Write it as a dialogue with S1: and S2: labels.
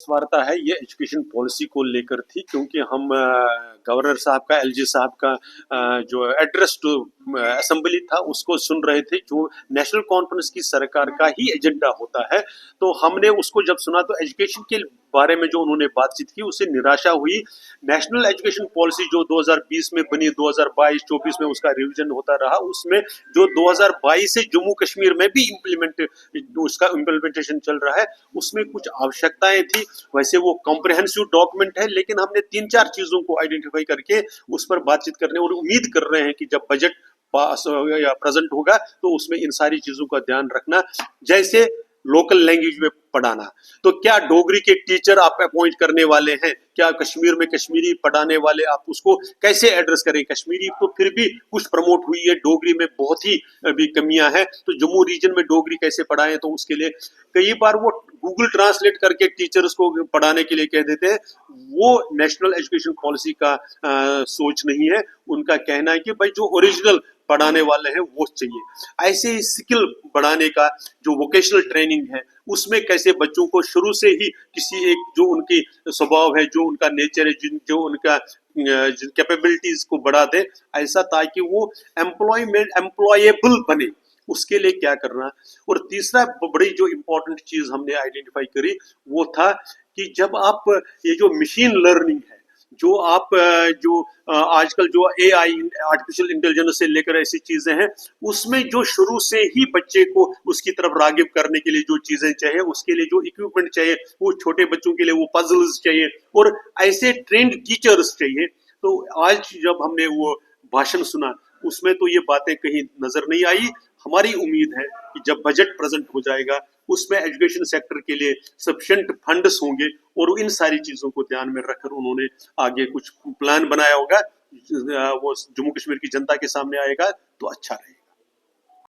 S1: वार्ता है ये एजुकेशन पॉलिसी को लेकर थी, क्योंकि हम गवर्नर साहब का, एलजी साहब का जो एड्रेस टू असेंबली था उसको सुन रहे थे, जो नेशनल कॉन्फ्रेंस की सरकार का ही एजेंडा होता है। तो हमने उसको जब सुना तो एजुकेशन के बारे में जो उन्होंने बातचीत की उससे निराशा हुई। नेशनल एजुकेशन पॉलिसी जो 2020 में बनी, 2022-24 में उसका रिवीजन होता रहा, उसमें जो 2022 से जम्मू कश्मीर में भी उसका इम्प्लीमेंटेशन चल रहा है, उसमें कुछ आवश्यकताएं थी। वैसे वो कॉम्प्रिहेंसिव डॉक्यूमेंट है, लेकिन हमने 3-4 चीजों को आइडेंटिफाई करके उस पर बातचीत करने और उम्मीद कर रहे हैं कि जब बजट पास या प्रेजेंट होगा तो उसमें इन सारी चीजों का ध्यान रखना, जैसे लोकल लैंग्वेज में पढ़ाना। तो क्या डोगरी के टीचर आप अपॉइंट करने वाले हैं? क्या कश्मीर में कश्मीरी पढ़ाने वाले आप उसको कैसे एड्रेस करें? कश्मीरी तो फिर भी कुछ प्रमोट हुई है, डोगरी में बहुत ही अभी कमियां हैं, तो जम्मू रीजन में डोगरी कैसे पढ़ाएं? तो उसके लिए कई बार वो गूगल ट्रांसलेट करके टीचर्स को पढ़ाने के लिए कह देते हैं। वो नेशनल एजुकेशन पॉलिसी का सोच नहीं है। उनका कहना है कि भाई जो ओरिजिनल पढ़ाने वाले हैं वो चाहिए। ऐसे ही स्किल बढ़ाने का जो वोकेशनल ट्रेनिंग है उसमें कैसे बच्चों को शुरू से ही किसी एक जो उनकी स्वभाव है, जो उनका नेचर है, जो उनका कैपेबिलिटीज को बढ़ा दे, ऐसा ताकि वो एम्प्लॉयेबल बने, उसके लिए क्या करना। और तीसरा बड़ी जो इम्पोर्टेंट चीज हमने आइडेंटिफाई करी वो था कि जब आप ये जो मशीन लर्निंग है, जो आप जो आजकल जो एआई, आर्टिफिशियल इंटेलिजेंस से लेकर ऐसी चीजें हैं, उसमें जो शुरू से ही बच्चे को उसकी तरफ रागिब करने के लिए जो चीजें चाहिए, उसके लिए जो इक्विपमेंट चाहिए, वो छोटे बच्चों के लिए वो पजल्स चाहिए और ऐसे ट्रेंड टीचर्स चाहिए। तो आज जब हमने वो भाषण सुना उसमें तो ये बातें कहीं नजर नहीं आई। हमारी उम्मीद है कि जब बजट प्रेजेंट हो जाएगा उसमें एजुकेशन सेक्टर के लिए सफिशिएंट फंड्स होंगे और इन सारी चीजों को ध्यान में रखकर उन्होंने आगे कुछ प्लान बनाया होगा, वो जम्मू कश्मीर की जनता के सामने आएगा तो अच्छा रहेगा।